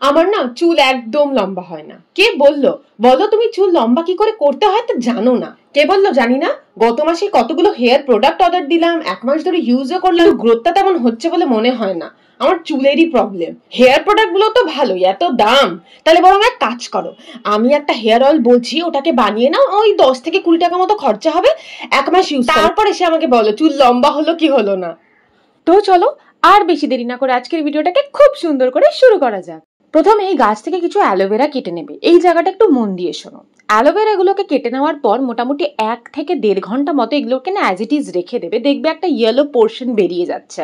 আমার না চুল একদম লম্বা হয় না। কে বললো? বলো তুমি চুল লম্বা কি করে করতে হয় তো জানো না? কে বললো জানি না? গত মাসে কতগুলো হেয়ার প্রোডাক্ট অর্ডার দিলাম, 1 মাস ধরে ইউজও করলাম, গ্রোথটা তেমন হচ্ছে বলে মনে হয় না। আমার চুলেরই প্রবলেম। হেয়ার প্রোডাক্ট গুলো তো ভালোই, এত দাম। তাহলে বরং এক কাজ করো, আমি একটা হেয়ার অয়েল বলছি, ওটাকে বানিয়ে নাও, ওই 10 থেকে 20 টাকা মতো খরচা হবে, 1 মাস ইউজ তারপর এসে আমাকে বলো চুল লম্বা হলো কি হলো না। তো চলো আর বেশি দেরি না করে আজকের ভিডিওটাকে খুব সুন্দর করে শুরু করা যাক। প্রথমে এই গাছ থেকে কিছু অ্যালোভেরা কেটে নেবে। এই জায়গাটা একটু মন দিয়ে শোনো। অ্যালোভেরা গুলোকে কেটে নেওয়ার পর মোটামুটি 1 থেকে 1.5 ঘন্টা মতো এগুলোকে না অ্যাজ ইট ইজ রেখে দেবে। দেখবে একটা ইয়েলো পোর্শন বেরিয়ে যাচ্ছে,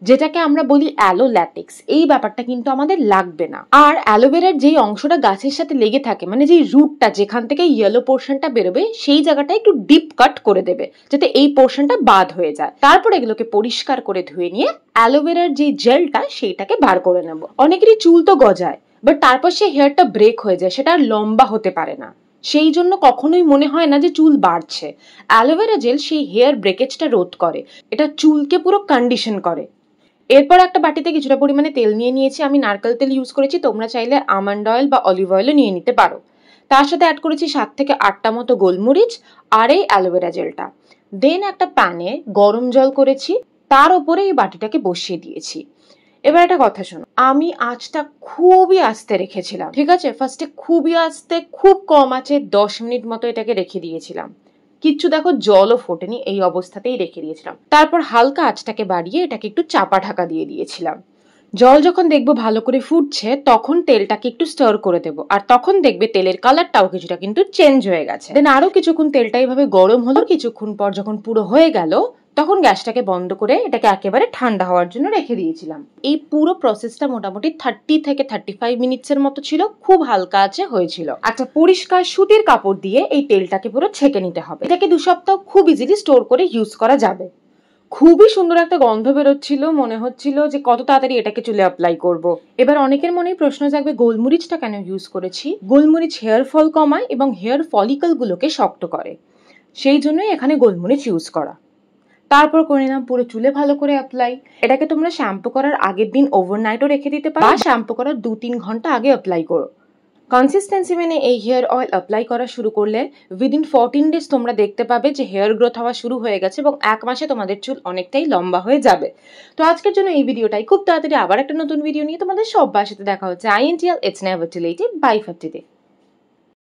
যেটাকে আমরা বলি অ্যালো ল্যাটেক্স। এই ব্যাপারটা কিন্তু আমাদের লাগবে না। আর অ্যালোভেরার যেই অংশটা গাছের সাথে লেগে থাকে, মানে যেই রুটটা যেখান থেকে ইয়েলো পোর্শনটা বেরোবে, সেই জায়গাটা একটু ডিপ কাট করে দেবে যাতে এই পোর্শনটা বাদ হয়ে যায়। তারপর এগুলোকে পরিষ্কার করে ধুয়ে নিয়ে অ্যালোভেরার যে জেলটা সেইটাকে বার করে নেব। অনেকেরই চুল তো গজায়, বাট তারপর সে হেয়ারটা ব্রেক হয়ে যায়, সেটা আর লম্বা হতে পারে না। সেই জন্য কখনোই মনে হয় না যে চুল বাড়ছে। অ্যালোভেরা জেল সেই হেয়ার ব্রেকেজটা রোধ করে, এটা চুলকে পুরো কন্ডিশন করে। এরপর একটা বাটিতে কিছুটা পরিমাণে তেল নিয়ে নিয়েছি। আমি নারকেল তেল ইউজ করেছি, তোমরা চাইলে আমন্ড অয়েল বা অলিভ অয়েলও নিয়ে নিতে পারো। তার সাথে অ্যাড করেছি 7 থেকে 8টা মতো গোলমরিচ আর এই অ্যালোভেরা জেলটা। দেন একটা প্যানে গরম জল করেছি, তার উপরে এই বাটিটাকে বসিয়ে দিয়েছি। এবার একটা কথা শোনো, আমি আঁচটা খুবই আস্তে রেখেছিলাম, ঠিক আছে? ফার্স্টে খুবই আস্তে, খুব কম আঁচে 10 মিনিট মতো এটাকে রেখে দিয়েছিলাম। কিচ্ছু দেখো জলও ফোটেনি, এই অবস্থাতেই রেখে দিয়েছিলাম। তারপর হালকা আঁচটাকে বাড়িয়ে এটাকে একটু চাপা ঢাকা দিয়ে দিয়েছিলাম। জল যখন দেখবো ভালো করে ফুটছে, তখন তেলটাকে একটু স্টার করে দেবো, আর তখন দেখবে তেলের কালারটাও কিছুটা কিন্তু চেঞ্জ হয়ে গেছে। দেন আরো কিছুক্ষণ তেলটা এইভাবে গরম হলো। কিছুক্ষণ পর যখন পুরো হয়ে গেল, তখন গ্যাসটাকে বন্ধ করে এটাকে একেবারে ঠান্ডা হওয়ার জন্য রেখে দিয়েছিলাম। এই পুরো প্রসেসটা মোটামুটি 30 থেকে 35 মিনিটসের মতো ছিল, খুব হালকা আঁচে হয়েছিল। একটা পরিষ্কার সুতির কাপড় দিয়ে এই তেলটাকে পুরো ছেঁকে নিতে হবে। এটাকে 2 সপ্তাহ খুব ইজিলি স্টোর করে ইউজ করা যাবে। খুবই সুন্দর একটা গন্ধ বেরোচ্ছিল, মনে হচ্ছিল যে কত তাড়াতাড়ি এটাকে চুলে অ্যাপ্লাই করব। এবার অনেকের মনেই প্রশ্ন জাগবে, গোলমরিচটা কেন ইউজ করেছি? গোলমরিচ হেয়ার ফল কমায় এবং হেয়ার ফলিকল গুলোকে শক্ত করে, সেই জন্যই এখানে গোলমরিচ ইউজ করা। তারপর করে নিলাম পুরো চুলে ভালো করে অ্যাপ্লাই। এটাকে তোমরা শ্যাম্পু করার আগের দিন ওভারনাইটও রেখে দিতে পারো, বা শ্যাম্পু করার 2-3 ঘন্টা আগে অ্যাপ্লাই করো। কনসিস্টেন্সি মেনে এই হেয়ার অয়েল অ্যাপ্লাই করা শুরু করলে উইদিন 14 ডেজ তোমরা দেখতে পাবে যে হেয়ার গ্রোথ হওয়া শুরু হয়ে গেছে এবং 1 মাসে তোমাদের চুল অনেকটাই লম্বা হয়ে যাবে। তো আজকের জন্য এই ভিডিওটাই। খুব তাড়াতাড়ি আবার একটা নতুন ভিডিও নিয়ে তোমাদের সবার সাথে দেখা হচ্ছে। INTL, it's never too late, bye for today.